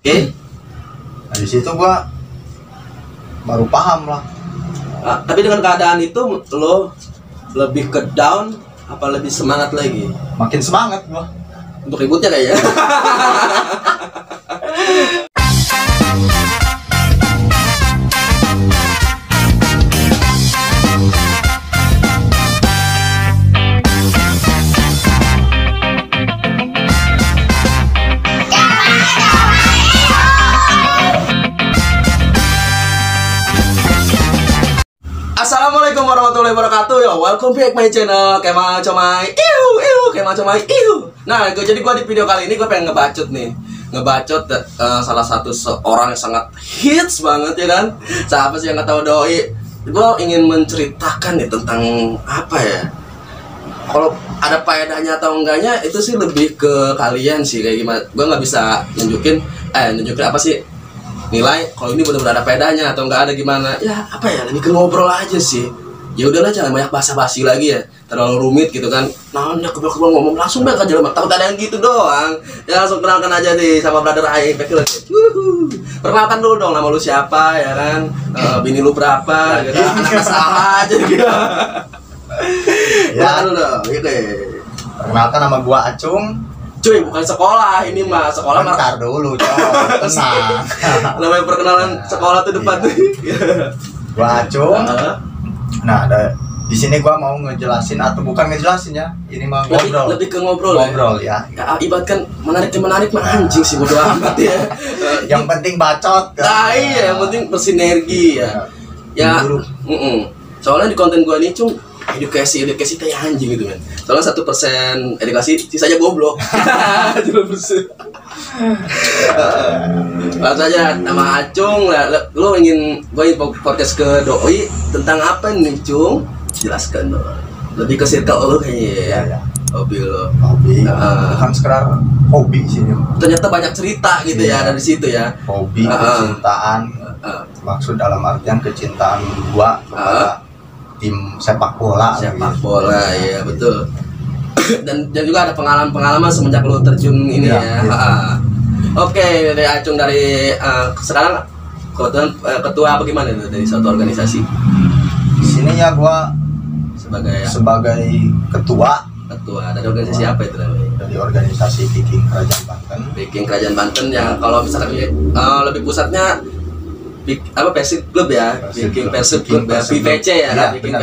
Nah, di situ gua baru paham lah. Tapi dengan keadaan itu lo lebih ke down apa lebih semangat lagi? Makin semangat gua Untuk ributnya kayaknya. Assalamualaikum warahmatullahi wabarakatuh. Yo, welcome back my channel. Kemal Comai. Kemal Comai. Nah, jadi gue di video kali ini gue pengen ngebacot nih. Ngebacot salah satu seorang yang sangat hits banget ya kan. Siapa sih yang nggak tahu Doi? Gue ingin menceritakan nih tentang apa ya? Kalau ada faedahnya atau enggaknya itu sih lebih ke kalian sih kayak gimana. Gue nggak bisa nunjukin apa sih nilai kalau ini benar-benar ada faedahnya atau enggak ada gimana. Ya apa ya, lebih ke ngobrol aja sih. Ya udahlah, jangan banyak basa-basi lagi ya, terlalu rumit gitu kan. Nah, udah kebal-kebal ngomong langsung aja lah, takut ada yang gitu doang. Ya langsung kenalkan aja nih sama brother Aing. Perkenalkan dulu dong, nama lu siapa ya kan, bini lu berapa gitu, anak salah aja gitu. Ya lu dong gitu. Perkenalkan, nama gua Acung. Cuy, bukan sekolah ini mah, sekolah mah. Bentar dulu, tenang. Namanya perkenalan sekolah tuh depan tuh. Gua Acung. Nah, di sini gua mau ngejelasin atau bukan ngejelasin ya. Ini mah ngobrol. Lebih ke ngobrol ya. Ya, ibaratkan menarik mah anjing sih, bodo amat ya. Yang penting bacot. Nah, iya, yang penting bersinergi ya. Ya, soalnya di konten gua nih Cung, edukasi kayak anjing gitu kan. Soalnya 1% edukasi, sisanya goblok. 2%. Langsung aja, nama Acung. Lu ingin podcast ke Doi tentang apa nih Cung? Jelaskan dong. Lebih ke circle lu kayaknya ya. Hobi lo. Hobi. Bukan sekedar hobi sih. Ternyata banyak cerita gitu ya dari situ ya. Hobi, kecintaan. Maksud dalam artian kecintaan gua kepada tim sepak bola. Ya betul. dan juga ada pengalaman semenjak lu terjun ini ya. Oke, dari Acung dari sekarang ketua apa gimana itu dari suatu organisasi? Di sini ya gua sebagai ketua dari organisasi apa itu namanya? Dari organisasi Viking Kerajaan Banten. Viking Kerajaan Banten yang kalau misalkan lebih pusatnya Persib Club ya, Viking Persib Club ya, VPC ya, Viking.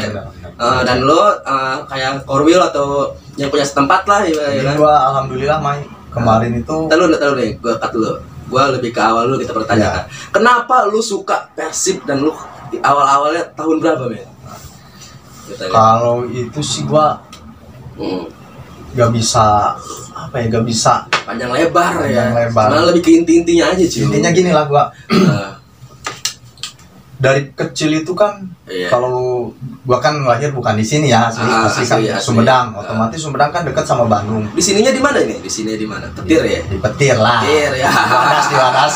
Dan lo kayak korwil atau yang punya setempat lah ya kan? Gua alhamdulillah kemarin itu. Tahu nih, gua cut dulu. Gua lebih ke awal dulu kita pertanyakan. Kenapa lu suka Persib dan lu awal-awalnya tahun berapa, Men? Kalau itu sih gua gak bisa gak bisa panjang lebar. Malah lebih ke intinya aja cuy. Intinya gini lah gua. Dari kecil itu kan kalau gua kan lahir bukan di sini ya, asli kan Sumedang. Otomatis Sumedang kan dekat sama Bandung. Di sininya di mana ini? Di sini di mana? Petir ya? Di Petir lah. Petir ya. Di Wadas.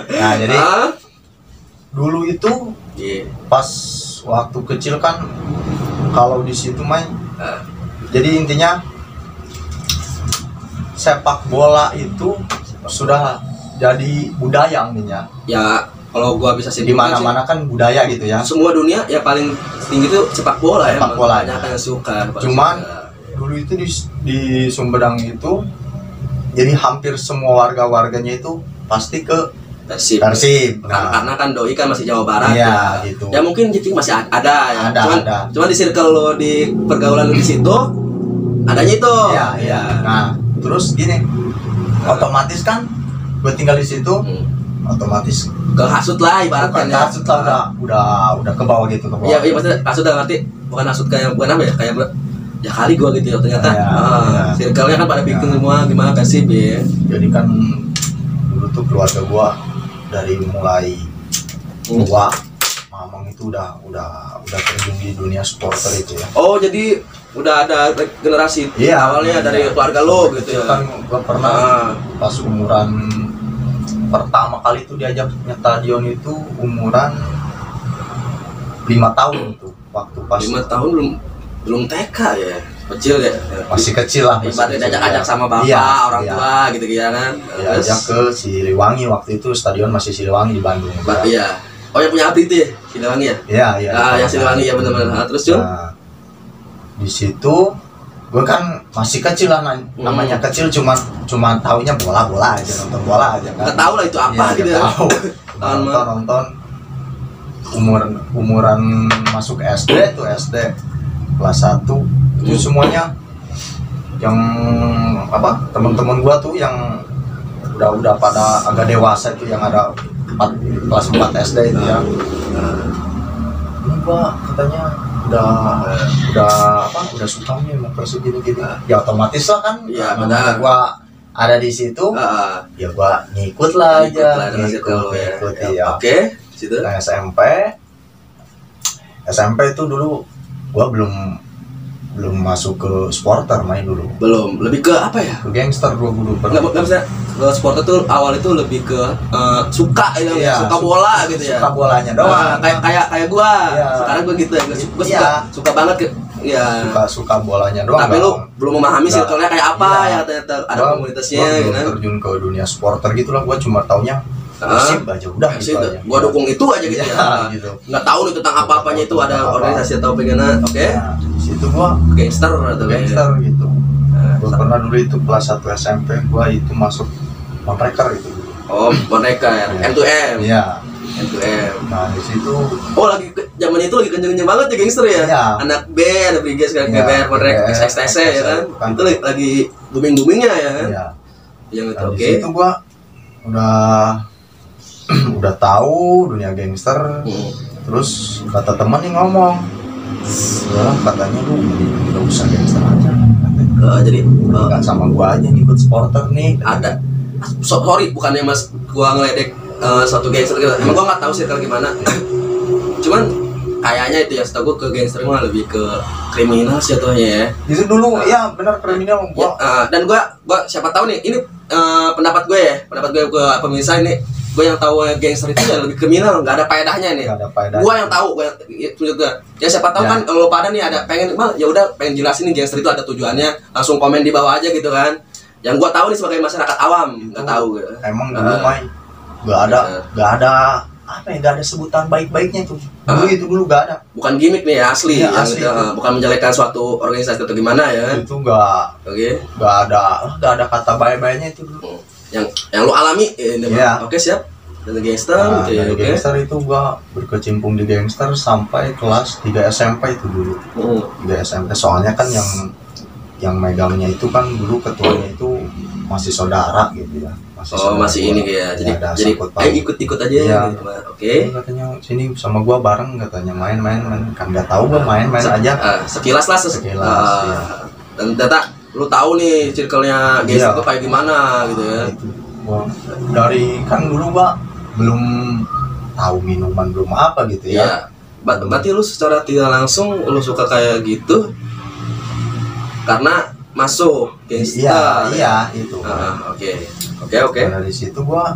Nah, jadi dulu itu pas waktu kecil kan kalau di situ jadi intinya sepak bola itu sudah jadi budaya intinya. Ya kalau gua bisa sih di mana-mana kan budaya gitu ya. Semua dunia ya paling tinggi itu sepak bola ya. Sepak bola. Banyak yang suka. Cuman dulu itu di Sumedang itu jadi hampir semua warganya itu pasti ke Persib. Nah, karena kan Doi kan masih Jawa Barat ya. Gitu. Ya mungkin jadi masih ada ya. Ada. Cuman di circle lo, di pergaulan lo di situ adanya itu. Ya. Nah, terus gini. Otomatis kan gue tinggal di situ, otomatis kehasut lah ibaratnya. Kehasut lah, udah ke bawah gitu, ke bawah. Iya maksudnya hasut dalam arti bukan hasut kayak bukan apa ya, kayak ya kali gue gitu ya ternyata. Circle-nya kan pada bikin semua gimana Persib ya. Jadi kan dulu tuh keluarga gue dari mulai tua, mamang itu udah terjun di dunia supporter itu ya. Oh jadi udah ada generasi awalnya dari keluarga lo gitu ya. Kan gue pernah pas umuran pertama kali itu diajak stadion itu umuran 5 tahun tuh, waktu pas 5 tahun belum TK ya. Kecil ya. Masih kecil lah. Ibaratnya ajak-ajak sama bapak, iya, orang tua gitu kan. Ya, ajak ke Siliwangi waktu itu, stadion masih Siliwangi di Bandung. Iya. Oh yang punya Abdi itu ya, Siliwangi ya? Iya, iya. Yang Siliwangi ya benar-benar. Nah, terus Jun? Nah, di situ gue kan masih kecil lah, namanya kecil, cuma taunya bola aja, nonton bola aja kan. Nggak tahu lah itu apa ya, gitu ya. Tahu. Nonton umuran masuk SD tuh, SD kelas 1 itu semuanya yang apa, teman-teman gua tuh yang udah pada agak dewasa itu, yang ada kelas 4 SD itu ya. Ini gua katanya udah suka nih mau Persib gini. Ya otomatis lah kan. Iya, benar. Gua ada di situ. Ya gua ngikut lah aja. Ngikut ya. Oke, situ. Nah, SMP itu dulu gua belum masuk ke supporter, main dulu. Belum, lebih ke apa ya? Ke gangster gua dulu. Enggak bisa. Kalau supporter tuh awal itu lebih ke suka gitu ya, suka bola gitu ya. Suka bolanya doang. Kayak gua. Iya. Sekarang gua gitu ya. Gua suka banget ke ya. Suka bolanya doang. Tapi lu belum memahami circle-nya kayak apa ya, ternyata ada komunitasnya gitu kan. Terjun ke dunia supporter gitulah, gua cuma taunya Persib aja udah gitu aja. Gua dukung itu aja gitu ya. Gitu. Nggak tahu nih tentang apa-apanya itu, ada organisasi atau bagaimana. Oke. Nah, di situ gua Gangster atau gangster gitu. Gua pernah dulu itu kelas 1 SMP gua itu masuk Monreker itu. Oh, boneka ya. M2M. Iya. M2M. Nah, di situ lagi zaman itu lagi kenceng-kenceng banget ya gangster ya. Iya. Anak B, ada Briges kan, GBR, Monreker, XXTC ya kan. Itu lagi booming-boomingnya ya kan. Iya. Yang itu Di situ gua udah tahu dunia gangster. Terus kata teman nih ngomong, katanya lu nggak usah gangster aja. Jadi nggak sama gua aja ngikut supporter nih. Ada. Sorry, bukannya mas gua ngeledek suatu gangster gitu. Emang gua nggak tahu sih kalau gimana. Cuman kayaknya itu ya, setahu gua ke gangster mah lebih ke kriminal sih atuhnya ya. Itu dulu ya benar kriminal gua. Ya, dan gua siapa tahu nih, ini pendapat gue ke pemirsa ini. Gue yang tahu gangster itu ya lebih kriminal, nggak ada faedahnya nih. Gue yang tahu, ya siapa tahu kan kalau pada nih ada pengen, ya udah pengen jelasin nih gangster itu ada tujuannya, langsung komen di bawah aja gitu kan. Yang gue tahu nih sebagai masyarakat awam, nggak tahu. Emang dulu main nggak ada apa ya, nggak ada sebutan baik-baiknya tuh. Dulu nggak ada. Bukan gimmick nih ya, asli. Ya, asli bukan menjelekkan suatu organisasi atau gimana ya. Itu nggak ada kata baik-baiknya itu dulu. Yang lu alami ini. Oke, siap. Dari gangster dari gangster itu gua berkecimpung di gangster sampai kelas 3 SMP itu dulu. 3 SMP soalnya kan yang megangnya itu kan dulu ketuanya itu masih saudara gitu ya. Masih ini kayak jadi ikut-ikut aja ya. Oke. Katanya sini sama gua bareng, katanya main kan nggak tahu gua main aja. Sekilas. Ya. Dan ternyata lu tahu nih circle-nya gangster itu kayak gimana gitu ya. Gua dari kan dulu gua belum tahu minuman, belum apa gitu ya. Berarti lu secara tidak langsung lu suka kayak gitu karena masuk gangster. Iya itu. Oke. Dari situ gua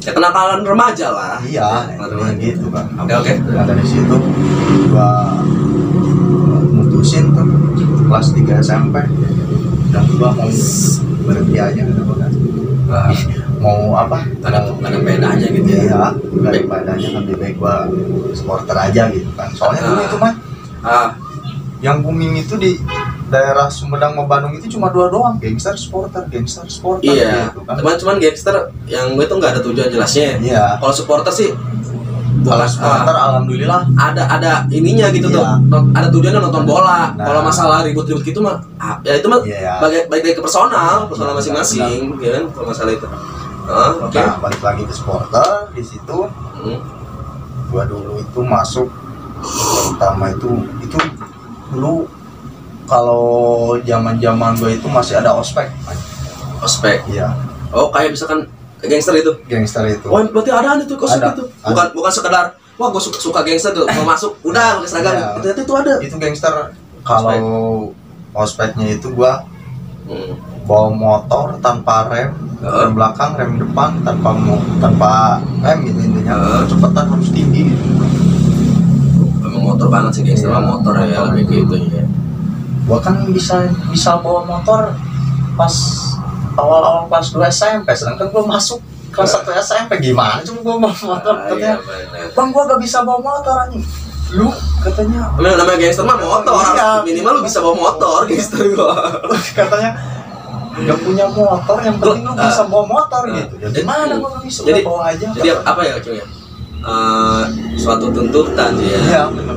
ya kenakalan remaja lah. Iya, gitu kan. Oke. Nah, dari situ gua mutusin tuh kelas 3 SMP dan gua mau berhenti aja gitu kan. Mau apa? Ada bedanya gitu ya. Iya, nggak ada bedanya, lebih baik gua supporter aja gitu kan. Soalnya dulu itu mah yang booming itu di daerah Sumedang sama Bandung itu cuma dua doang, gangster supporter iya gitu kan. Cuman gangster yang gue tuh nggak ada tujuan jelasnya. Iya. Kalau supporter sih, kalau supporter alhamdulillah ada ininya gitu tuh, ada tujuannya nonton bola. Kalau masalah ribut-ribut gitu mah ya itu mah balik lagi ke personal masing-masing kan kalau masalah itu. Oke. Nah, balik lagi ke supporter di situ. Gua dulu itu masuk pertama itu dulu kalau zaman gua itu masih ada ospek. Iya. Oh, kayak misalkan gangster itu. Oh, berarti ada itu ospek itu. Bukan sekedar wah gua suka gangster tuh, mau masuk udah pakai seragam. Itu ada. Itu gangster. Kalau ospeknya itu gua bawa motor tanpa rem belakang, rem depan tanpa rem gitu intinya. Kecepatan harus tinggi gitu. Memang motor banget sih gangster, motor ya lebih gitu ya. gua kan bisa bawa motor pas awal-awal kelas 2 SMP, sedangkan gua masuk kelas 1 SMP, gimana cuma gua bawa motor. Katanya, bang gua gak bisa bawa motor anjing. Lu katanya, namanya gangster mah motor, iya, minimal lu bisa bawa motor gangster gua. Katanya gak punya motor, yang penting lu bisa bawa motor gitu. Ya gimana gua gak bisa, jadi, bawa aja. Jadi apa ya cuy? Suatu tuntutan ya. Iya, benar.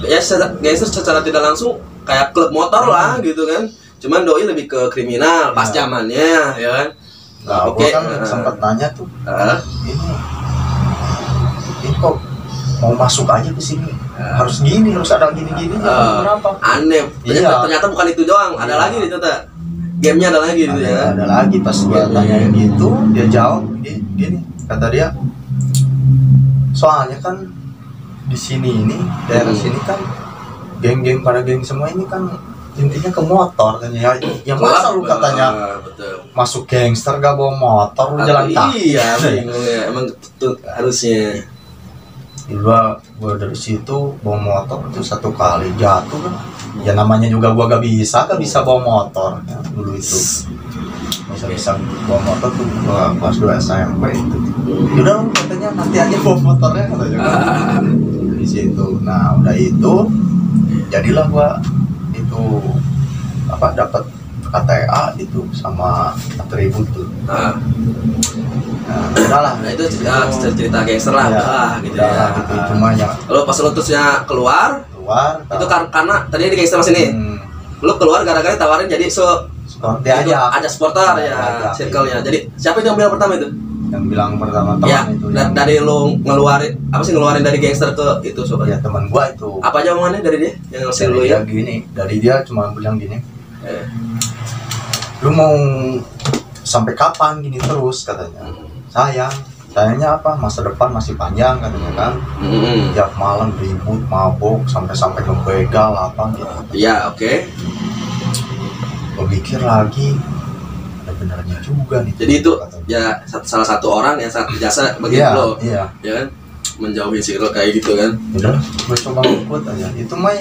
Ya gangster secara tidak langsung kayak klub motor lah gitu kan. Cuman doi lebih ke kriminal pas zamannya ya kan. Nah, Oke, gua kan sempat nanya tuh, ini kok mau masuk aja ke sini harus gini, harus ada gini-gini, kenapa? Aneh. Ternyata bukan itu doang, ada lagi nih ternyata. Gamenya ada lagi gitu ya. Ada lagi, pas gua tanyain gitu, dia jawab gini, kata dia, soalnya kan di sini ini daerah sini kan geng-geng pada geng semua ini kan intinya ke motor kan ya. Yang masa lu katanya betul. Masuk gangster gak bawa motor, lu jalan kaki. Iya, bingung ya. Emang harusnya. Gua dari situ bawa motor itu 1 kali jatuh kan. Ya namanya juga gua gak bisa bawa motor ya, dulu itu. Bisa bawa motor tuh gua kelas 2 SMP itu. Udah lu katanya nanti aja bawa motornya katanya. Di situ. Nah, udah itu jadilah gua itu dapat KTA itu sama atribut tuh. Nah, udahlah. Nah, itu cerita gangster lah, udah gitu ya. Gitu. Cuma ya. Lo pas lo terusnya keluar itu karena tadinya di gangster masih nih. Lo keluar gara-gara tawarin jadi dia aja ada supporter ya, circle-nya. Jadi siapa itu yang bilang pertama itu? Yang bilang pertama teman ya, itu. Dari lo ngeluarin dari gangster ke itu sobat. Ya teman gua itu. Apa aja omongannya dari dia? Yang ngasih lo ya? Dari dia cuma bilang gini. Lu mau sampai kapan gini terus katanya. Sayangnya apa? Masa depan masih panjang katanya kan. Tiap malam ribut, mabuk, sampai ngebegal apa gitu. Iya, oke. Gue pikir lagi, ada benernya juga nih. Jadi itu ya salah satu orang yang sangat jasa bagi lo. Iya. Ya kan? Menjauhi circle kayak gitu kan. Udah, gue coba ngikut aja. Itu mah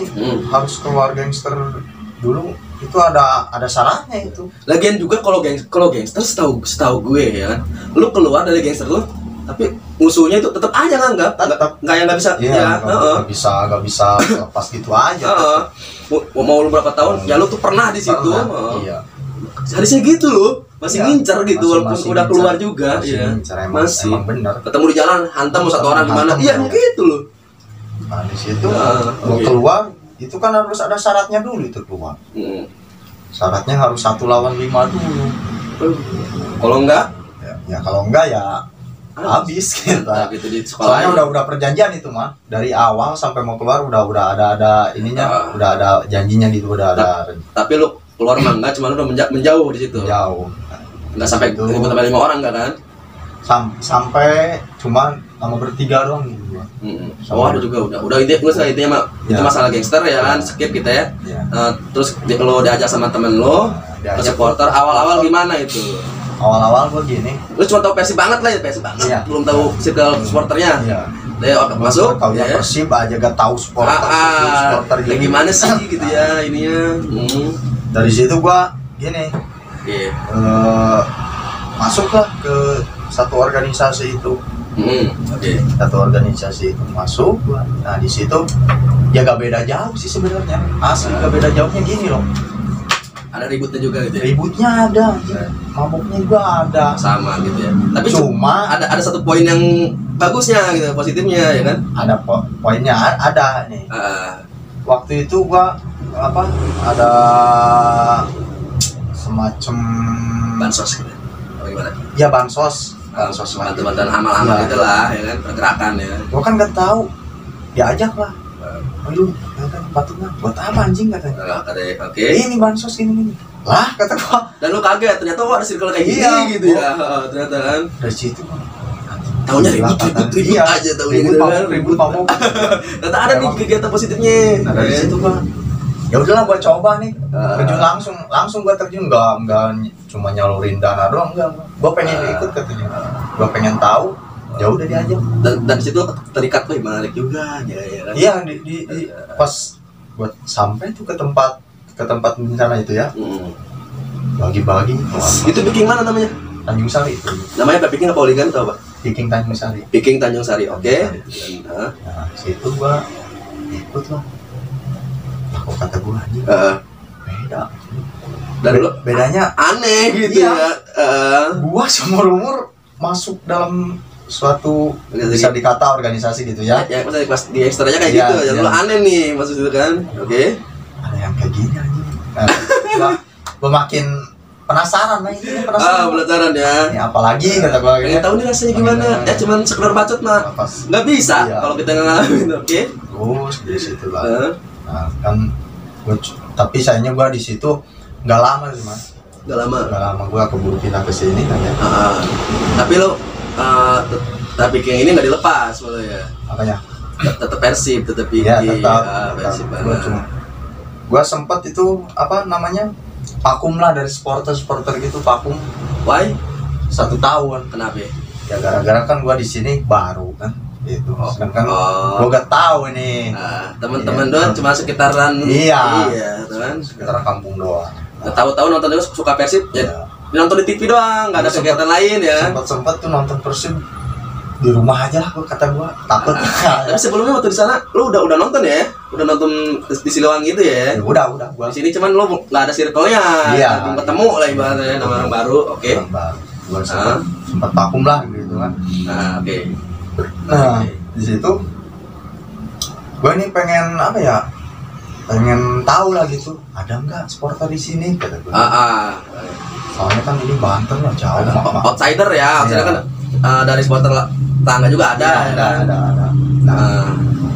harus keluar gangster dulu. Itu ada syaratnya itu. Lagian juga kalau gangster setahu gue ya kan, lu keluar dari gangster lu, tapi musuhnya itu tetap aja nggak yang nggak bisa. Iya, nggak bisa lepas gitu aja. Mau lu berapa tahun, ya lu tuh pernah di situ. Iya. Harusnya gitu loh, masih ngincer gitu walaupun udah keluar juga. Masih bener. Ketemu di jalan, hantam satu orang gimana? Iya gitu loh. Nah di situ mau keluar itu kan harus ada syaratnya dulu itu keluar. Syaratnya harus 1 lawan 5 dulu. Kalau enggak? Ya kalau enggak ya habis kita. Gitu di sekolah. Soalnya udah perjanjian itu mah. Dari awal sampai mau keluar udah ada ininya, udah ada janjinya gitu, udah ada. Tapi lu keluar mah enggak, cuma lu udah menjauh di situ. Jauh. Enggak sampai ribut sama 5 orang enggak kan? Sampai cuma sama bertiga doang gitu. Oh ada juga udah intinya mah itu masalah gangster ya kan, skip kita ya. Terus lo diajak sama temen lo ke supporter, awal-awal gimana itu? Awal-awal gua gini, lu cuma tahu Persib banget lah ya, Persib banget, belum tahu circle supporternya. Dia masuk tahu ya Persib aja gak tahu supporter gimana sih gitu ya ininya. Dari situ gua gini, masuklah ke satu organisasi itu. Satu organisasi itu masuk. Nah di situ ya gak beda jauh sih sebenarnya, asli gak beda jauhnya gini loh. Ada ributnya juga gitu ya? Ributnya ada, mabuknya juga ada. Sama gitu ya. Tapi cuma ada satu poin yang bagusnya gitu, positifnya ya kan? Ada poinnya ada nih. Waktu itu gua ada semacam bansos gitu. Gimana? Ya bansos bantuan amal-amal gitu lah ya kan, pergerakan ya. Gua kan gak tahu, diajak lah. Aduh, kan patutnya buat apa anjing katanya. Oke. Ini bansos ini. Lah kata gua. Dan lu kaget ternyata ada circle kayak gini gitu ya. Ternyata kan. Dari situ tahunya ribut aja tahunya gitu kan. Ribut pamuk. Ternyata ada nih kegiatan positifnya. Nah, dari situ gua ya udahlah gua coba nih terjun langsung gua terjun enggak cuma nyalurin dana doang enggak gua pengen ikut katanya, gua pengen tahu, ya udah diajak dan di situ terikat tuh menarik juga ya kan. Iya di pas gua sampai tuh ke tempat ke tempat bencana itu ya, bagi-bagi. Itu Viking mana namanya? Tanjung Sari. Namanya apa? Viking apa Oligan atau apa? Viking Tanjung Sari. Viking Tanjung Sari, oke. Nah, situ gua ikut lah. Aku kata gua anjing. Beda. Dan lu bedanya aneh gitu iya. ya. Gua seumur-umur masuk dalam suatu bisa dikata organisasi gitu ya. Ya maksudnya kelas di ekstranya kayak Iya, gitu. Yang iya. lu aneh nih maksud itu kan. Oke. Ada yang kayak gini anjing. Nah, gua makin penasaran lah itu penasaran. Penasaran ya. Ini apalagi kata gua Pengen tahu nih rasanya gimana? Ya cuman sekedar bacot mah. Nggak bisa Iya. kalau kita nggak ngalamin, oke? Terus di situ lah. Nah, kan gua, tapi sayangnya gua di situ nggak lama sih mas. Nggak lama. Nggak lama gua keburu pindah ke sini kan ya. Tapi lo tapi yang ini nggak dilepas malah ya. Apanya? Tetap Persib, tetap Iya Viking. tetap. Persib Gua sempet itu apa namanya vakum lah dari supporter gitu vakum Why? 1 tahun. Kenapa? Ya gara-gara kan gua di sini baru kan gitu. Sedangkan gua gak tahu ini. Teman-teman Iya. doang cuma sekitaran. Iya. Teman. Sekitar kampung doang. Tahu-tahu nonton juga suka Persib ya. Iya. Nonton di TV doang, nggak ada kegiatan lain ya. Sempet tuh nonton Persib di rumah aja lah gua kata gua takut. Tapi sebelumnya waktu di sana lu udah nonton ya? Udah nonton di Siliwangi itu ya? Ya udah gua Di sini cuman lu nggak ada circle-nya. Iya. Belum ketemu lah ibaratnya sama orang baru. Oke. orang baru. Gua sempat vakum lah gitu kan. Oke. Nah, di situ gua ini pengen apa ya? Pengen tahu lah gitu. Ada nggak supporter di sini kata gua. Soalnya kan ini Banten lah jauh. Outsider ya, outsider kan dari supporter tangga juga ada. Iya, ada. Nah,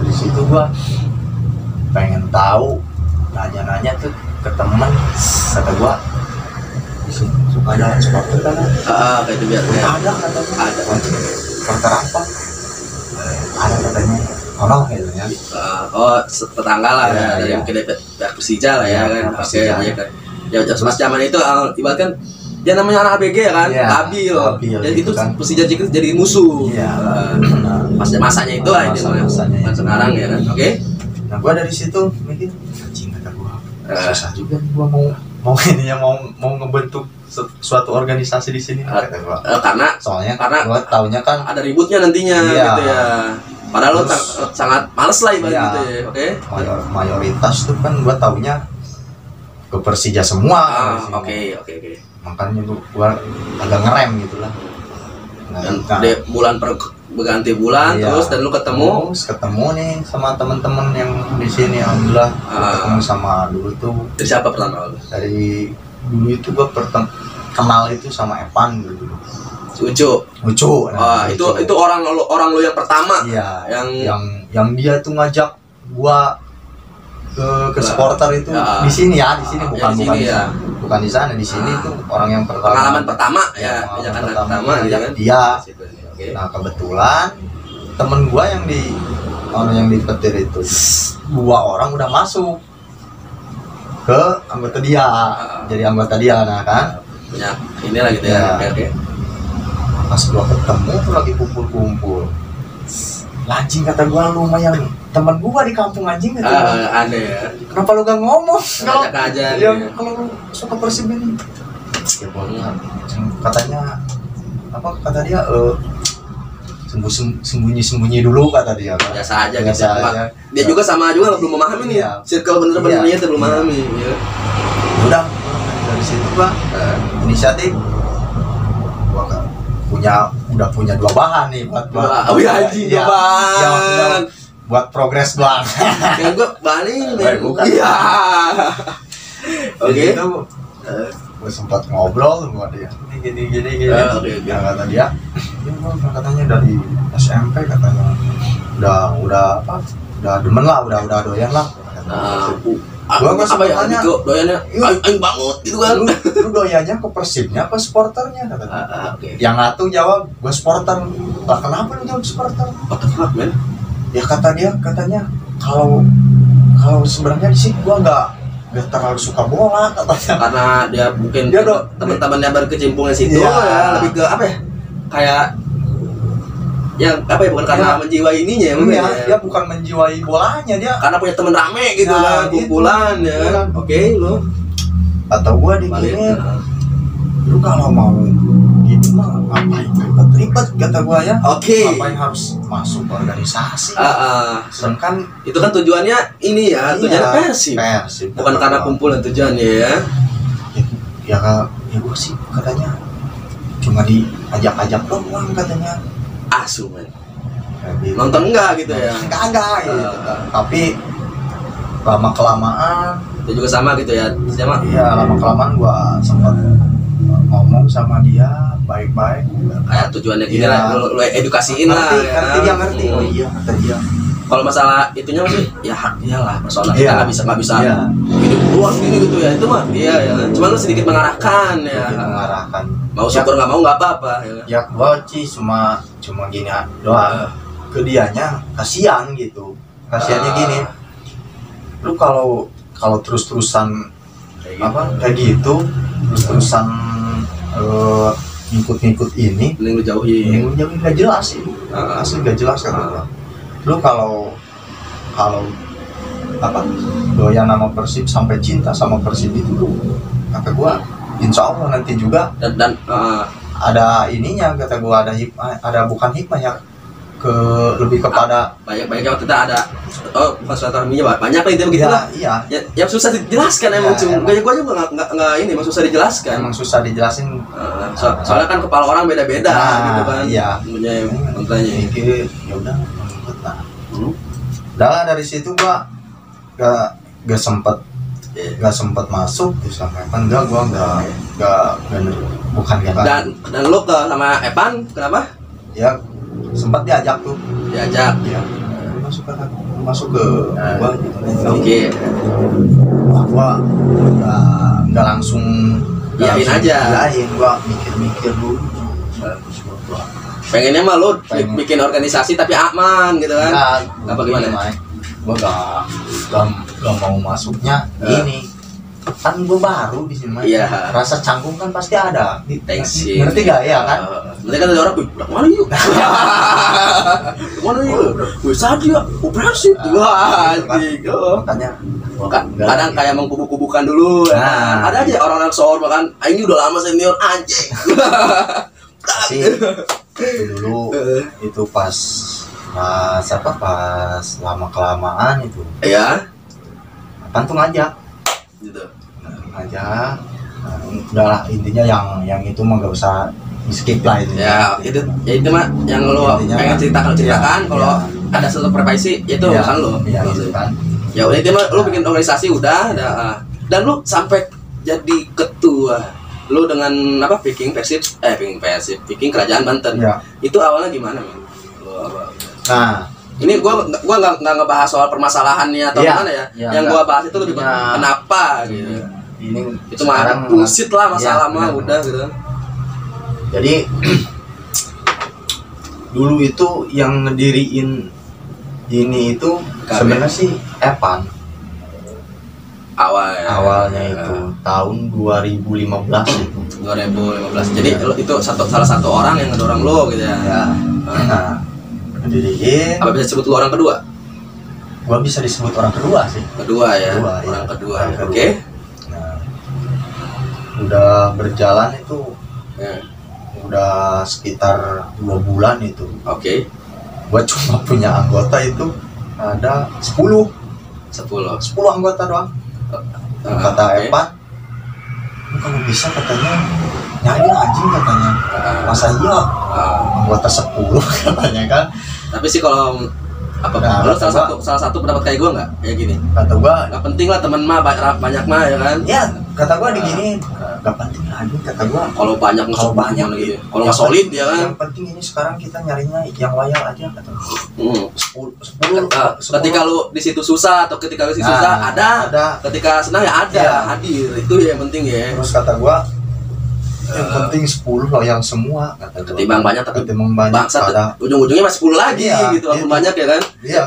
di situ gua pengen tahu, nanya-nanya tuh ke temen, kata gua di sini suka ada supporter kan? Kayak itu biar Ada katanya. Ada. Supporter apa? Ada katanya. Ono gitu ya. Tetangga lah ya, Iya, dari iya. mungkin dari pihak Persija lah ya Iya, kan. Oke, Persija. iya kan. Ya pas zaman itu ibaratkan dia namanya anak ABG ya kan, Iya, labil. labil Jadi gitu itu kan. Persija jadi musuh. Iya. Masanya itu lah itu Masanya itu. sekarang ya kan. Oke. Nah, gua dari situ mikir, anjing kata gua. Susah juga nih gua mau ini ya mau ngebentuk suatu organisasi di sini kata gua. Karena Soalnya gua taunya kan ada ributnya nantinya Iya. gitu ya. Padahal lo Terus- sangat males lah ibarat Iya. gitu ya. Oke. mayoritas tuh kan gua taunya ke Persija semua. di sini. Oke. Makanya gua agak ngerem gitu lah. Dan bulan berganti bulan Iya. terus dan lu ketemu Terus ketemu nih sama teman-teman yang di sini alhamdulillah. Ketemu sama dulu tuh dari siapa pertama lu? dari dulu itu gua kenal itu sama Evan dulu. Si Ucu. Ucu. Itu orang lu yang pertama. Iya, yang yang dia tuh ngajak gua ke supporter itu Ya. di sini ya, di sini bukan di bukan sini di ya. sana. Bukan di sana, di sini tuh orang yang pertama. Pengalaman pertama Ya, ya, pengalaman pertama gitu ngajak kan. dia. Oke. Nah, kebetulan temen gua yang di orang yang di petir itu 2 orang udah masuk ke anggota dia. Jadi anggota dia nah kan. Punya ini lah gitu ya. Ya. Oke. Pas gua ketemu tuh lagi kumpul-kumpul. Anjing kata gua lumayan teman gua di kampung anjing gitu. Ada ya. Kenapa lu gak ngomong? Ngajak aja Ya, gitu. kalau lu suka Persib ini. Ya boleh. Katanya apa kata dia sembunyi dulu kata dia. Biasa aja gitu. Biasa aja. Dia juga sama juga belum memahami nih. Iya. Circle bener-benernya Iya. itu belum memahami ya. Udah dari situ gua inisiatif gua udah punya 2 bahan nih buat Haji iya, bahan. yang buat progres doang. Yang gua balik Bukan. Iya. Oke. Oke. Itu gue sempat ngobrol sama dia. Ini gini. Oke. Ya kata dia, ya gua katanya dari SMP katanya udah apa? Udah demen lah, udah doyan lah. Gua Apa ya? tanya, Diko doyannya aing banget gitu kan. Lu doyannya ke Persibnya apa supporternya katanya. Oke. Yang satu jawab, gue supporter. Lah kenapa lu jawab supporter? What the fuck, man? Ya katanya kalau sebenarnya di sini gua nggak terlalu suka bola katanya. Karena dia mungkin Dia teman-temannya berkecimpung di situ Iya. ya, lebih ke apa ya? Kayak yang apa ya, bukan karena menjiwai ininya ya, mungkin ya. Dia bukan menjiwai bolanya, dia Karena punya temen rame gitu Nah, kan, kumpulan gitu. ya. Oke, lu atau gua digini, lu kalau mau gitu mah ngapain ribet-ribet kata gua ya. Oke. Ngapain harus masuk organisasi? Sedangkan itu kan tujuannya ini ya, tujuannya Persib. Bukan kata karena gua. kumpulan tujuannya ya. Ya gua sih katanya cuma diajak-ajak doang katanya. Asu men. Kayak gitu. Nonton enggak gitu ya. Enggak gitu. Tapi lama kelamaan Itu juga sama gitu ya. Sama. iya, lama kelamaan gua sempat ngomong sama dia baik-baik. Kayak tujuannya gini Iya. lah, lu edukasiin lah. Ngerti, ya. dia ngerti. Oh iya, kata dia. Kalau masalah itunya sih ya hak dia lah, persoalan kita Iya. nggak bisa Iya. hidup luas gini gitu ya, itu mah iya ya kan. Cuma lu sedikit mengarahkan ya. Sedikit mengarahkan. Mau syukur nggak mau nggak apa-apa ya. Ya gua sih cuma gini doang. Ke dianya kasihan gitu. Kasihannya gini. Lu kalau terus-terusan kayak gitu, terus-terusan ngikut-ngikut ini, Mending lu jauhin. yang nggak jelas ini. Asli nggak jelas kata gua. Lu kalau doyan nama Persib sampai cinta sama Persib itu, lu kata gua insya Allah nanti juga Dan ada ininya, kata gua ada bukan hikmah ya, lebih kepada banyak kita ada bukan silaturahminya banyak lah itu begitu lah. iya Ya susah dijelaskan emang Ya, cuma emang. gua juga nggak ini emang susah dijelaskan. emang susah dijelasin. Soalnya kan kepala orang beda-beda Nah, gitu kan. iya. Punya kontanya. Ya udah ngikut lah. Udah lah, dari situ gua gak sempet masuk terus sama Evan. Gua bukan Dan lu ke sama Evan kenapa? ya sempat diajak tuh, Diajak. ya masuk ke gua gitu. Oke. Gua nggak langsung Iyain aja. iyain, gua mikir dulu. Gua Pengennya mah lu Pengen. bikin organisasi tapi aman gitu kan. Apa gimana? Gua gak mau masuknya ini. Kan gua baru di sini, Mike. Iya. Rasa canggung kan pasti ada. Tensi. Ngerti gak ya kan? Nanti kan ada orang, wih, mana yuk? Mana yuk? Wih, saja, operasi. Wah, anjing. Oh. Makanya Kadang kayak mengkubu-kubukan dulu. Nah. Ada aja orang-orang soal makan, ini udah lama senior anjing. sih dulu itu pas lama kelamaan itu Ya, kan tuh ngajak gitu. udahlah, intinya yang itu mah gak usah di skip lah itu Ya, itu mah yang lo Intinya pengen kan, ceritakan iya, kalau iya. ada sesuatu privasi itu urusan lo. ya gitu kan. Ya udah itu mah lu bikin organisasi udah ada. Dan lu sampai jadi ketua. Lu dengan apa Viking Kerajaan Banten. Ya. Itu awalnya gimana, men? Nah, Ini gua nggak ngebahas soal permasalahannya atau Iya, gimana ya. iya, Yang gua bahas itu lebih ke Iya. kenapa gitu. ini Itu mah bullshit lah masalah mah benar. udah gitu. Jadi dulu itu yang ngediriin ini itu KB. sebenarnya sih Evan. Awalnya Awalnya itu tahun 2015 itu. 2015. Jadi itu salah satu orang yang ngedorong lo gitu ya. Ya. Nah, ngediriin. Apa bisa disebut lo orang kedua? Gua bisa disebut orang kedua sih. Kedua ya. Kedua, Orang iya. kedua. Orang kedua. Oke. Nah, udah berjalan itu Ya. udah sekitar 2 bulan itu. Oke. Gua cuma punya anggota itu ada 10 anggota doang. Kata oke. Evan, "Lu kalau bisa katanya nyari anjing katanya." Masa iya anggota 10 katanya kan. Tapi sih kalau apa Nah, lo kata salah satu pendapat kayak gue nggak kayak gini, Kata gua, nggak penting lah temen mah banyak mah ya kan. ya kata gua digini, gak penting lagi kata gua. Kalau banyak Kalau banyak gitu, kalau nggak solid ya kan. Yang penting ini sekarang kita nyarinya yang loyal aja kata gua. 10 Ketika lu di situ susah atau ketika lu di situ susah ada. Ketika senang ya ada, Iya. hadir itu ya yang penting ya. Terus kata gua, yang penting 10 loyal semua kata gua. Ketimbang banyak tapi ketimbang banyak bangsat ada. ujung-ujungnya masih 10 lagi Iya, gitu walaupun gitu. banyak ya kan. Iya.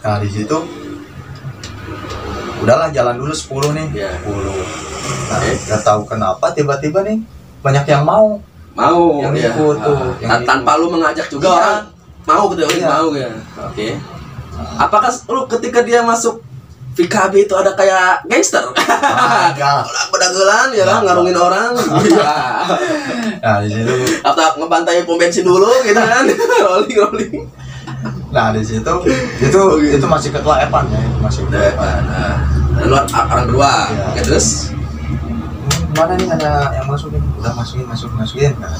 Nah di situ udahlah jalan dulu 10 nih. Iya. 10. Nah, Oke. gak tahu kenapa tiba-tiba nih banyak yang mau. Mau yang ya. ikut tuh, yang Tanpa lu mengajak juga Iya. orang mau gitu Iya. mau ya. Oke. Apakah lu ketika dia masuk VKB itu ada kayak gangster? enggak. Pedagelan ya kan, ngarungin orang. Iya. Nah di situ, Atau ngebantai pom bensin dulu gitu kan. Rolling. nah di situ itu masih ketua Evan ya, itu masih ketua Evan. Lalu orang kedua. Iya. Oke, terus Mana nih ada yang masukin? Udah masukin. Nah,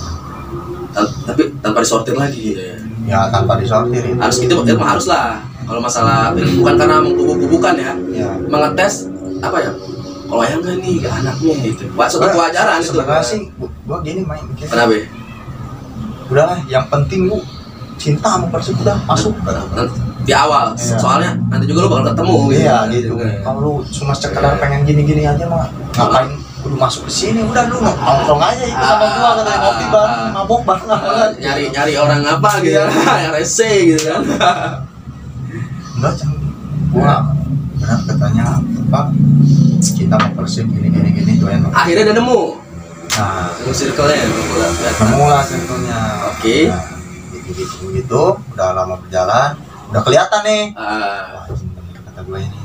tapi tanpa disortir lagi gitu ya. ya tanpa disortir itu. Harus gitu, emang harus lah. Kalau masalah bukan karena mengkubu-kubukan ya. Ya. Mengetes apa ya? Kalau yang enggak nih ke anaknya gitu. Suatu kewajaran itu. Sebenarnya sih gua gini main mikir. Kenapa? Udahlah, yang penting lu cinta sama Persib udah masuk. Di awal, Iya. soalnya nanti juga lu bakal ketemu Iya gitu. Kan. Kalau lu cuma sekedar pengen gini-gini aja mah ngapain kudu masuk ke sini, udah lu nongkrong aja itu sama gua katanya, ngopi bareng, mabok bareng. Nyari orang apa gitu. Iya. RSC gitu kan. Enggak, gua benar katanya apa? Cinta sama Persib gini doyan. Akhirnya dia nemu. Nah, Nemu circle-nya. nemu lah tentunya. Oke. Nah, gitu, udah lama berjalan, udah kelihatan nih. Wah, bener kata gue ini.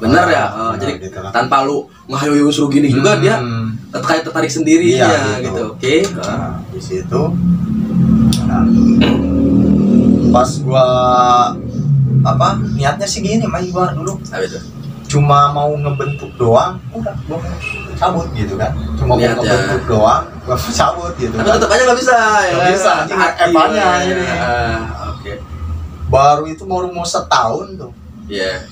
Bener ya. Bener, Jadi gitu lah. tanpa lu ngayu suruh gini juga dia tertarik sendiri Iya, ya gitu. gitu. Oke. Nah, di situ, nah, pas gua apa niatnya sih gini, main gua dulu Apa itu? cuma mau ngebentuk doang, udah gua cabut gitu kan, cuma mau Niatnya. ngebentuk doang, gua cabut gitu. Tapi kan. tetap aja nggak bisa. Nggak bisa, anjing, Evannya ini. Oke. Baru itu mau setahun tuh. Iya.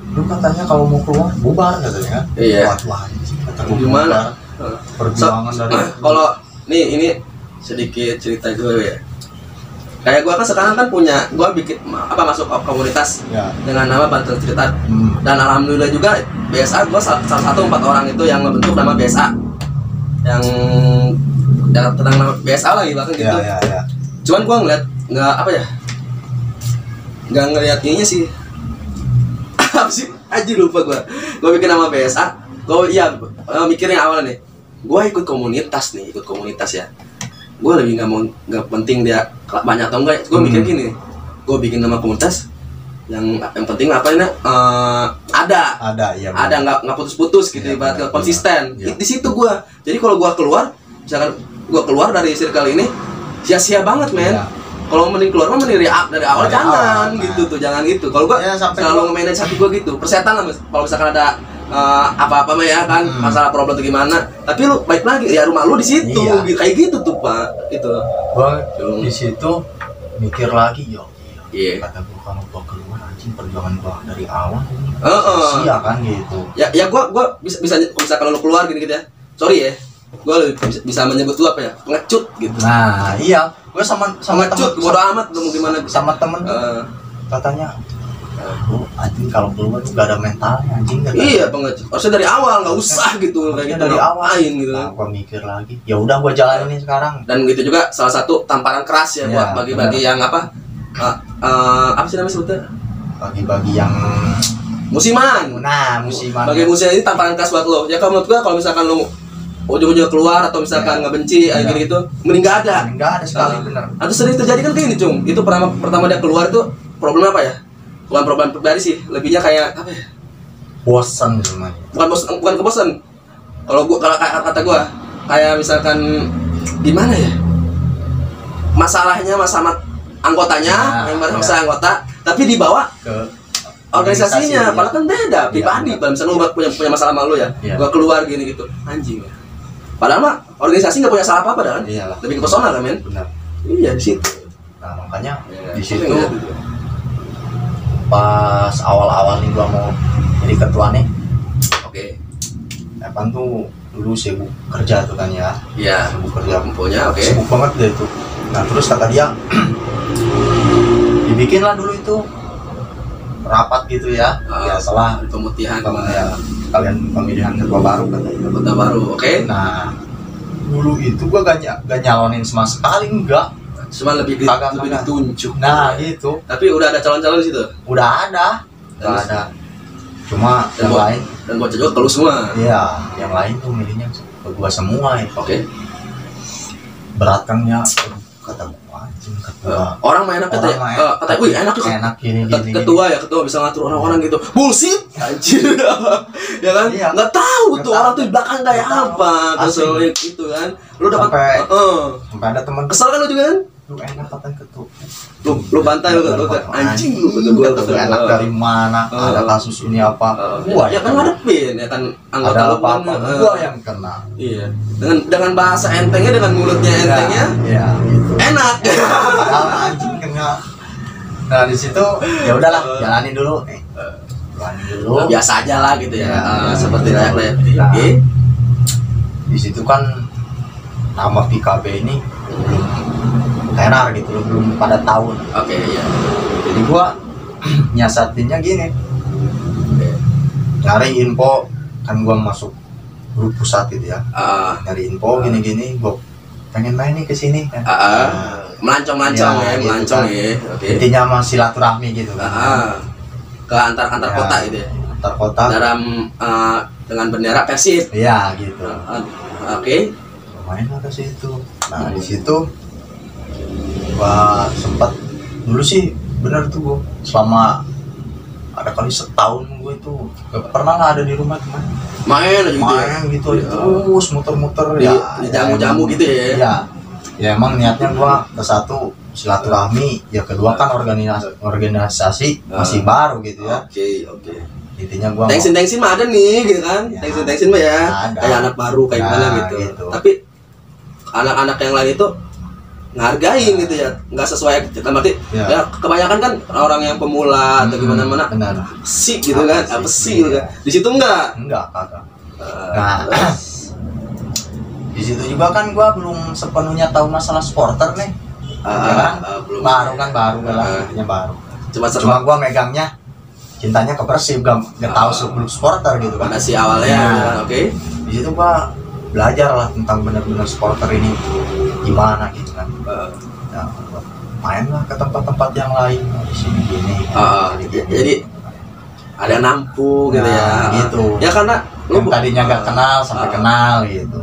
Lu katanya kalau mau keluar bubar katanya kan? Iya. Wah, anjing, kata gua Gimana? bubar. Perjuangan dari Kalau nih ini sedikit cerita gue ya. Kayak gue kan sekarang kan punya, gue bikin masuk komunitas ya. dengan nama Bantuan Cerita, Hmm. dan alhamdulillah juga BSA gue salah satu 4 orang itu yang membentuk nama BSA yang tentang nama BSA lagi bahkan gitu. Ya. Cuman gue ngeliat nggak apa ya, nggak ngeliat ininya sih. Apa sih? Aji lupa gue bikin nama BSA. Gue mikirnya awalnya nih, gue ikut komunitas ya. Gue lebih nggak penting dia banyak atau enggak. Gue mikir gini, gue bikin nama komunitas yang penting apa ini ada Ya, nggak putus-putus gitu, Iya, ibaratnya benar, konsisten. benar. Iya. Di situ gue, jadi kalau gue keluar, misalkan gue keluar dari circle ini, sia-sia banget men. Iya. Kalau mending keluar mah mending dari awal Dari jangan awal, nah. gitu tuh, jangan gitu. Kalau gue Ya, sampai selalu nge-manage hati gue gitu, persetan lah kalau misalkan ada apa-apa mah ya kan, masalah problem atau gimana, tapi lu baik lagi ya rumah lu di situ. Iya. Gitu, kayak gitu tuh Pak itu. Gua di situ mikir lagi, Iya. kata gua kalau gua keluar anjing perjuangan gua dari awal Heeh. sia kan gitu. Ya gua bisa kalau lu keluar gini gitu ya, sorry ya, gua bisa menyebut lu apa ya, pengecut gitu. Nah iya, gua sama Pengecut temen, bodo amat mau gimana sama temen tuh Eh, katanya, lu anjing kalau keluar tuh gak ada mentalnya anjing, kata. iya pengecut, harusnya dari awal nggak usah gitu kayak gitu, dari awal ngapain gitu. Nah, gua mikir lagi, ya udah gua jalanin sekarang. Dan gitu juga salah satu tamparan keras ya Iya, buat bagi-bagi yang apa sih namanya sebutnya, Bagi-bagi yang musiman. musiman. Bagi musiman ini tamparan keras buat lo. Ya kalau menurut gua kalau misalkan lo ujung-ujung keluar atau misalkan Iya. ngebenci Iya. gitu, mending gak ada. Enggak ada sekali, bener. Atau sering terjadi kan kayak gini cung. Itu pertama dia keluar tuh problem apa ya? Bukan problem pribadi sih, lebihnya kayak apa ya? Bosan semuanya. Bukan kebosan. Kalau kata gua kayak misalkan gimana ya? Masalahnya sama anggotanya, Nah, yang bareng iya. sama anggota, tapi dibawa Ke organisasinya, organisasi, padahal kan beda, pribadi. Iya. Misalnya lu punya masalah sama lu ya, Iya. gua keluar gini gitu, anjing ya. Padahal mah organisasi nggak punya salah apa-apa kan? Iyalah. Lebih ke personal kan men? Benar. Iya di situ. Nah makanya Iya. di situ Iya. pas awal-awal nih gua mau jadi ketua nih, Oke. Evan tuh dulu sibuk kerja tuh kan ya, Iya. sibuk kerja, Punya oke. sibuk banget deh itu. Nah terus kata dia dibikinlah dulu itu rapat gitu ya, setelah pemutihan ya, kalian pemilihan ketua baru katanya. kota baru, oke. Nah dulu itu gua gak nyalonin sama sekali, enggak. Cuma lebih Kagak. ditunjuk. Nah gitu, Tapi udah ada calon-calon di situ. udah ada, Terus? nggak ada. Cuma yang lain, Dan bocah juga keluar semua. iya, yang lain tuh milihnya ke gua semua ya. Oke. beratkannya kata gua anjing ketua. Orang main enak kata, kata, wih enak tuh. Enak gini. Ketua ya, ketua bisa ngatur orang-orang gitu. Bullshit, anjir. Ya kan? Iya. Nggak tahu tuh orang tuh di belakang kayak Nggak tahu. apa. Keselnya gitu kan. Lu dapat Sampai ada teman kesel kan lu juga kan? lu enak kata ketua. Lu bantai lu anjing lu ketua enak dari mana? Ada kasus ini apa? Gua ya kan ngadepin ya kan anggota ada lu kan. apa-apa gua yang kena. Iya. Dengan bahasa entengnya, dengan mulutnya entengnya. Iya, gitu. Enak. Padahal anjing kena. Nah, di situ ya udahlah, jalanin dulu. Jalanin dulu. Biasa aja lah gitu ya. Ya, Seperti ya. layak-layak. Ya. Oke. Di situ kan nama PKB ini belum tenar gitu loh, belum pada tahun. Oke, iya. Jadi gua nyasatinnya gini. Nyari info, kan gua masuk grup pusat gitu ya. Nyari info gini-gini, gua pengen main nih ke sini kan. Melancong-melancong Ya, ya, gitu melancong kan. ya. Oke. Intinya mah silaturahmi gitu kan. Ke antar Ya, kota gitu ya. Antar kota. Dalam dengan bendera Persib. Iya gitu. Oke. Main lah ke situ. Nah, di situ gua sempat dulu sih bener tuh gua selama ada kali setahun gua itu gak pernah lah ada di rumah teman. Main aja gitu ya. Main gitu aja terus muter-muter ya. Di jamu-jamu gitu ya. Iya. Ya emang niatnya gua ke satu silaturahmi, ya kedua kan organisasi masih baru gitu ya. Oke. Intinya gua Tengsin mah ada nih gitu kan. Ya. Tengsin mah ya. Ada. Kayak anak baru kayak Nah, gimana gitu. gitu. Tapi anak-anak yang lain itu ngargain gitu ya, nggak sesuai kita berarti ya kebanyakan kan orang yang pemula atau gimana benar. sih gitu kan, apa sih gitu kan. Di situ enggak Kagak. Nah, di situ juga kan gua belum sepenuhnya tahu masalah supporter nih. belum Baru kan lah, intinya baru. cuma Gua megangnya cintanya ke Persib, gak tahu sebelum supporter gitu kan. pada si awalnya gitu kan. Oke. Di situ gua belajar lah tentang benar-benar supporter ini gimana gitu kan. Ya, main lah ke tempat-tempat yang lain, di sini gini. Jadi ada nampu gitu ya. Gitu. Ya karena Yang tadinya gak kenal sampai kenal gitu.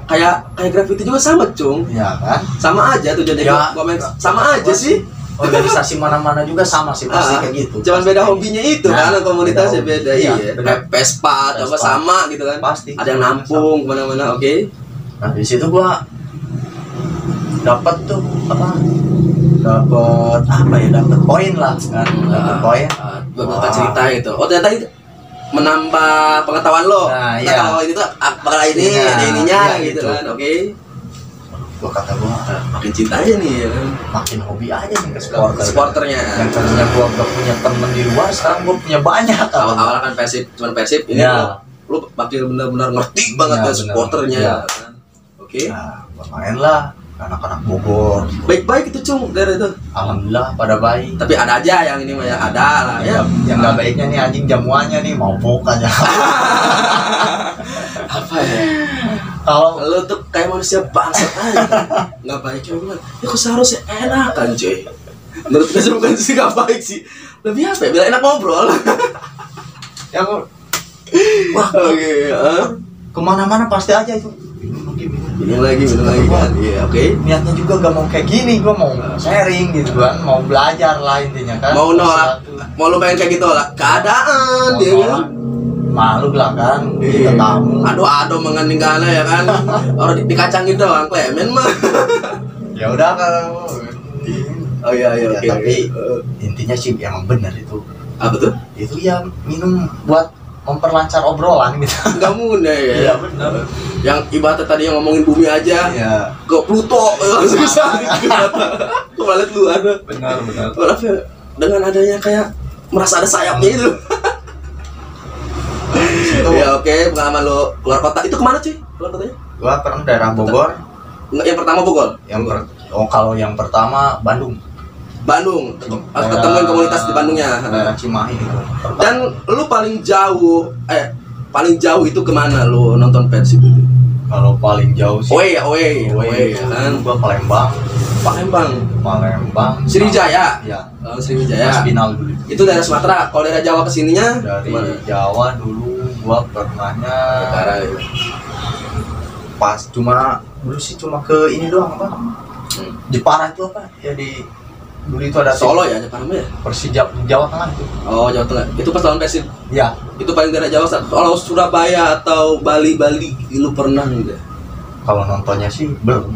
Kayak graffiti juga sama, Cung. Iya kan? Sama aja tuh jadi Ya, komen sama aja sih. Organisasi mana-mana juga sama sih pasti kayak gitu. Cuman beda hobinya itu Nah, kan, komunitasnya beda. Iya, Iya. benar. Kayak Vespa atau apa sama gitu kan. Pasti. Ada yang nampung mana-mana, oke. Nah, di situ gua dapat tuh dapat poin lah kan. Dapat poin. Beberapa cerita itu. Oh, ternyata itu menambah pengetahuan lo. Nah, Nah, iya. kalau ini tuh bakal ini Iya, ada ininya iya, gitu gitu. kan. Oke. Gua kata gua Makin cinta aja nih ya kan. makin hobi aja nih ke supporter. Supporternya. Yang tadinya gua gak punya temen di luar, sekarang gua punya banyak. Awal kan Persib, cuman Persib ini Iya. lu makin benar-benar ngerti banget Iya, ya benar. supporternya. Iya. Kan? Oke. Nah, gua main lah anak-anak Bogor. Baik-baik itu Cung daerah itu. Alhamdulillah pada baik. Tapi ada aja yang ini mah ya, ada lah ya. Yang gak baiknya nih anjing jamuannya nih mabuk aja. Apa ya? Kalau Lu tuh kayak manusia bangsat aja. Enggak baik juga. Ya kok seharusnya enak kan, cuy. Menurut gue sih bukan sih gak baik sih. Lebih apa ya? Biar enak ngobrol. yang Wah, oke. kemana-mana pasti aja itu. Ini lagi kan. Iya, oke. Niatnya juga gak mau kayak gini, gua mau sharing gitu kan, mau belajar lah intinya kan. Mau nolak, mau lu pengen kayak gitu lah. Keadaan dia kan. Malu lah kan, kita tamu. Aduh mengeninggalnya ya kan. Orang dikacangin doang, klemen mah. Ya udah kalau Oh iya, ya, oke. tapi intinya sih emang benar itu. Apa tuh? Itu ya minum buat memperlancar obrolan gitu. Enggak mudah ya. Iya, benar. Yang ibaratnya tadi yang ngomongin bumi aja. Iya. Ke Pluto langsung kesana. Ke planet luar. Benar. Maaf ya, dengan adanya kayak merasa ada sayapnya itu. Ya oke, pengalaman lo keluar kota itu kemana sih? Keluar kotanya? Gua pernah daerah Bogor. Yang pertama Bogor. Kalau yang pertama Bandung. Bandung. Ketemuin komunitas di Bandungnya. Daerah Cimahi gitu. Dan lu paling jauh itu kemana lu nonton Persib itu? Kalau paling jauh sih Away kan. gua Palembang. Sriwijaya. Ya. Sriwijaya. Final dulu. Itu daerah Sumatera. Kalau daerah Jawa kesininya Dari kemana? Jawa dulu gua pernahnya Utara ya. pas cuma dulu sih cuma ke ini doang apa? Jepara itu apa? Ya di dulu itu ada Solo ya, Jepara ya? Persija Jawa Tengah itu. Oh, Jawa Tengah. Itu pas lawan Persib. Ya, Itu paling daerah Jawa. Kalau Surabaya atau Bali lu pernah enggak? kalau nontonnya sih belum.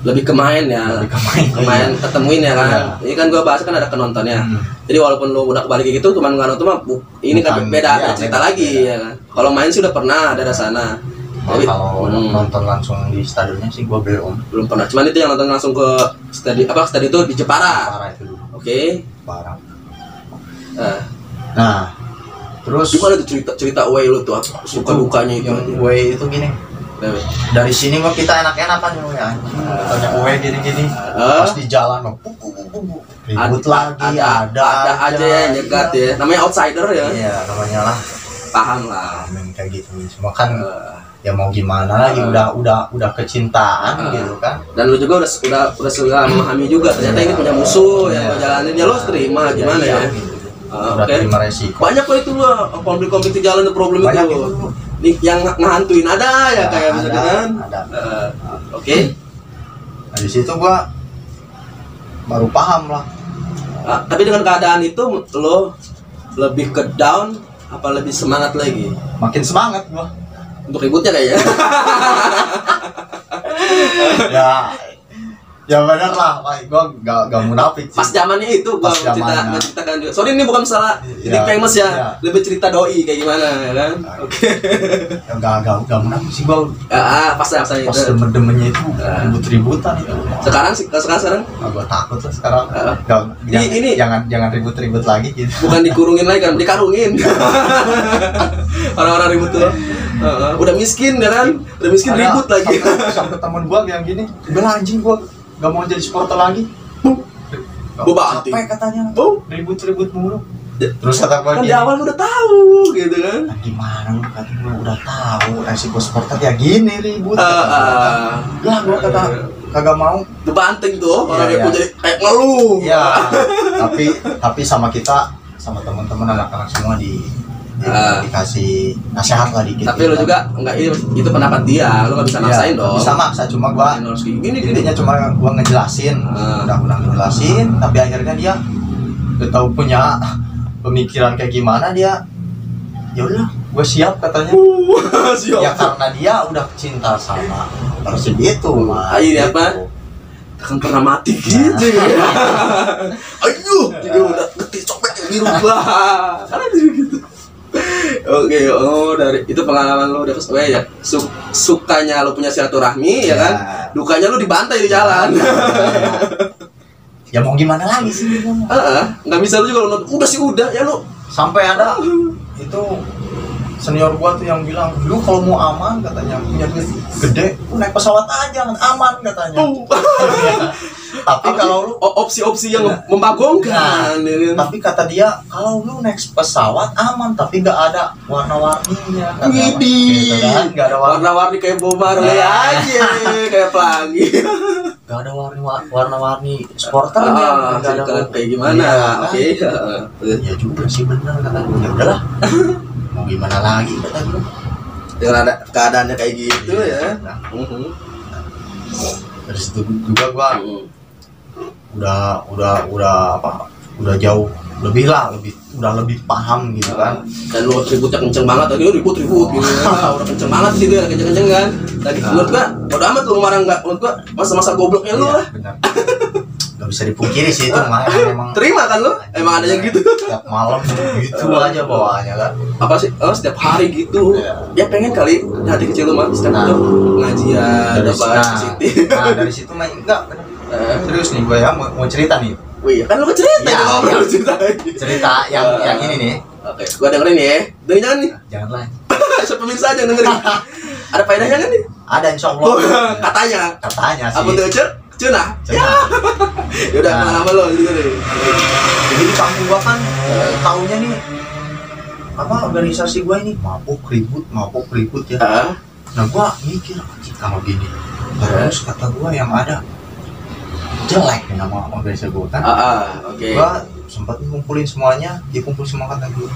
Lebih ke main ya. Lebih ke main. Main ketemuin ya kan. Iya. Ini kan gua bahas kan ada penontonnya. Hmm. Jadi walaupun lu udah kebalik kayak gitu, cuman nggak nonton mah ini kan Bukan, beda iya, cerita beda, lagi beda. ya kan. Kalau main sih udah pernah ada di sana. Tapi Kalau nonton langsung di stadionnya sih gua belum. belum pernah. Cuman itu yang nonton langsung ke stadion itu di Jepara. Jepara itu dulu. Oke. Jepara. Eh, Nah, terus gimana tuh cerita away lu tuh suka dukanya itu yang aja. gue itu gini. Dari sini mah kita enak-enakan ya. Tanya gue gini-gini. Pas di jalan mah ribut lagi, ada aja ya nyegat ya. Namanya outsider ya. Iya, namanya lah. Paham lah. Amin kayak gitu. Cuma kan ya mau gimana lagi udah kecintaan gitu kan. Dan lu juga udah memahami juga ternyata ini punya musuh yang lo jalanin ya lo harus terima gimana ya. Udah terima resiko. Banyak kok itu lo konflik-konflik di jalan tuh problem Banyak itu. itu. Nih yang ngehantuin ada ya kayak Ada, misalnya kan. ada. Oke. Nah, di situ gua baru paham lah. Tapi dengan keadaan itu lo lebih ke down apa lebih semangat lagi? Makin semangat gua. Untuk ributnya kayaknya. Ya benar lah, gua gak munafik sih. Pas zamannya itu gua Pas zamannya. menceritakan juga. Sorry ini bukan masalah ini Ya, famous ya. ya. Lebih cerita doi kayak gimana ya kan? Oke. Ya, gak munafik sih gua. Pas itu. Pas demen-demennya itu ribut-ributan itu. Sekarang Gua takut lah sekarang. Ini- Jangan ribut-ribut lagi gitu. bukan dikurungin lagi kan, dikarungin. Orang-orang ribut tuh. Udah miskin kan? Udah miskin Ada ribut lagi. sampai temen gua yang gini, udah anjing gua gak mau jadi supporter lagi. Gua banting. Capek katanya. Oh, Ribut-ribut mulu. Terus kata gua kan di gini, awal udah tahu gitu kan. "Nah, gimana lu kata gua udah tahu resiko supporter ya gini ribut." Lah gua kagak mau. Dibanting tuh orang Iya, yang iya. jadi kayak ngeluh. Ya, tapi sama kita, sama teman-teman anak-anak semua dikasih nasihat lah dikit. Tapi lu juga enggak itu pendapat dia, lu nggak bisa maksain dong. Bisa maksa, cuma gua Harus gini. intinya cuma gua ngejelasin, udah ngejelasin, tapi akhirnya dia udah tahu punya pemikiran kayak gimana dia. Ya udah, gue siap katanya. Siap. Ya karena dia udah cinta sama Persib itu, mah. Ini Gitu. apa? Akan pernah mati gitu ya. Ayo, jadi udah getih copet yang biru lah. Karena gitu. Oke, dari itu pengalaman lu udah ya. Sukanya lu punya silaturahmi ya kan? Dukanya lu dibantai di jalan. Ya mau gimana lagi sih? Nggak bisa lu juga lu udah sih udah ya lu. Sampai ada itu senior gua tuh yang bilang, lu kalau mau aman katanya punya duit gede, lu naik pesawat aja aman katanya. Tapi kalau lu opsi-opsi yang membagongkan, ya kan? tapi kata dia kalau lu naik pesawat aman tapi nggak ada warna-warninya. Widih, Gitu kan? Nggak ada warna-warni kayak Bob Marley aja, kayak pelangi. nggak ada warna-warni supporternya. Nggak ada Kayak gimana? Iya, Oke. Ya juga sih benar kata gue. Ya udahlah. Mau gimana lagi kata gue. Dengan ada keadaannya kayak gitu ya. Nah, dari situ juga gua udah jauh udah lebih paham gitu kan. Dan lu ributnya kenceng banget tadi, ribut gitu ya. Udah kenceng banget sih itu ya, kenceng-kenceng kan. Tadi menurut gua bodo amat lu marah enggak, menurut gua masa-masa gobloknya lu Iya, lah. benar. Gak bisa dipungkiri sih itu emang Terima kan lu? Emang ada yang gitu. Setiap malam gitu aja bawaannya kan. Apa sih? Oh, setiap hari gitu. Iya. Ya pengen kali hati kecil lu mah setiap itu ngajian apa positif. Dari situ mah enggak bener. Serius nih gue ya mau cerita nih. Wih, kan lu cerita Iya, ya, iya. cerita. Cerita yang ini nih. Oke, gua dengerin ya. Dengerin jangan nih. Janganlah. Saya pemirsa aja dengerin. Ada faedahnya kan nih? Ada insyaallah. Oh, katanya sih. apa tuh Cuna? Cenah. Ya udah Nah. pengalaman lo dengerin. Jadi di kampung gua kan taunya nih apa organisasi gua ini mabuk ribut ya. Nah gua mikir kalau gini terus kata gua yang ada jelek nih nama organisasi gua kan. Oke. Gua sempat ngumpulin semuanya, dia kumpul semua kata gua.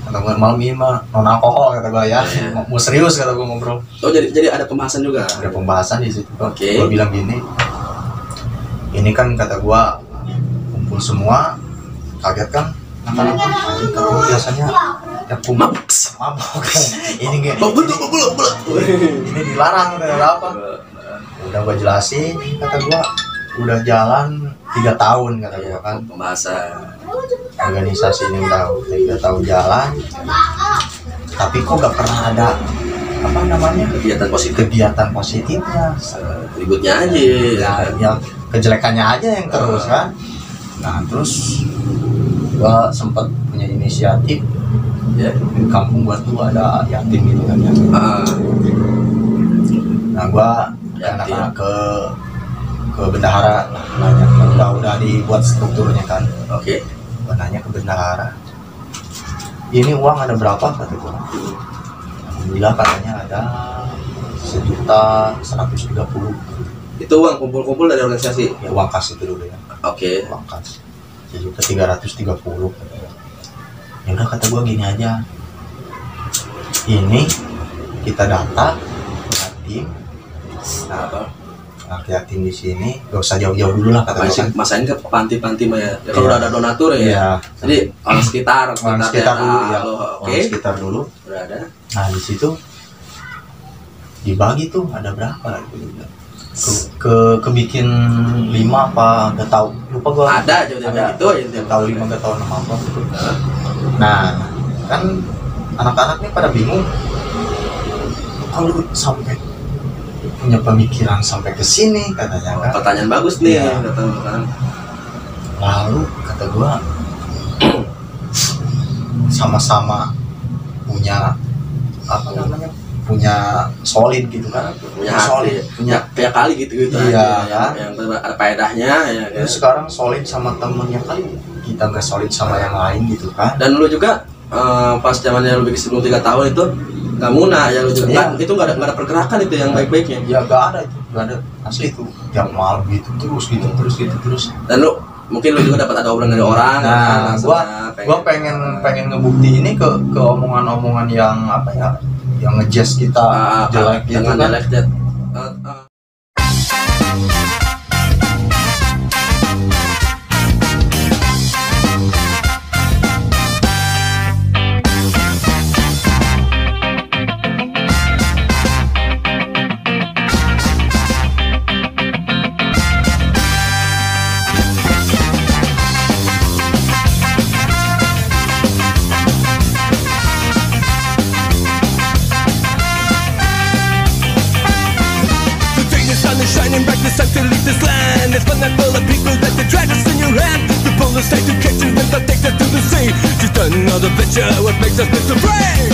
kata gue malam ini mah non alkohol kata gue ya. Mau serius kata gue ngobrol. Oh jadi ada pembahasan juga. Ada pembahasan di situ. Oke. Gue bilang gini, ini kan kata gue kumpul semua, kaget kan? Kata gue biasanya ya Mabuk. mabok. Ini gak. Betul. Ini dilarang kata apa? Udah gue jelasin, kata gue udah jalan 3 tahun kata gue kan. Pembahasan. Organisasi ini udah 3 tahun jalan, tapi kok gak pernah ada apa namanya kegiatan positifnya. Ributnya aja ya kejelekannya aja yang terus kan. Nah terus gua sempat punya inisiatif ya, di kampung gua tuh ada yatim gitu kan ya. Nah gua anak-anak ke bendahara nanya, udah dibuat strukturnya kan. Oke. Gua nanya ke bendahara, ini uang ada berapa kata gua. Alhamdulillah katanya ada 1.130.000. Itu uang kumpul-kumpul dari organisasi. Ya uang kas itu dulu ya. Oke. Uang kas 1.330.000. Ya udah kata gua gini aja. Ini kita data tim. Apa? Anak yatim di sini gak usah jauh-jauh dulu lah kata gua. Masain ke panti-panti mah ya. Kalau udah ada donatur ya. Iya. Jadi orang sekitar dulu ya. Oke. Orang sekitar dulu. Udah ada. Nah di situ dibagi tuh ada berapa gitu. Kebikin 5 apa nggak tahu, lupa gua. Ada aja itu aja tahu 5 nggak tahu 6 apa gitu. Nah kan anak-anak nih pada bingung, kalau sampai punya pemikiran sampai ke sini katanya kan. Pertanyaan bagus nih ya. Kata. Lalu kata gua sama-sama punya apa namanya, punya solid gitu kan, punya solid, punya kayak kali gitu iya, aja, yang ada faedahnya ya kan. Sekarang solid sama temennya kali, kita nggak solid sama yang lain gitu kan. Dan lu juga pas zamannya lu bikin sebelum 3 tahun itu nggak muna ya lu juga kan, itu nggak ada pergerakan itu yang baik-baiknya ya, nggak ada asli itu tiap malam gitu terus. Dan lu mungkin lu juga dapat ada obrolan dari orang. Nah gua pengen ngebukti ini ke omongan-omongan yang apa ya, yang ngejazz kita jelek gitu kan. Shining bright, it's time to leave this land. It's fun and full of people that the drag us in your hand. The bullets take to catch you when they take us to the sea. Just another picture, what makes us miss the brain.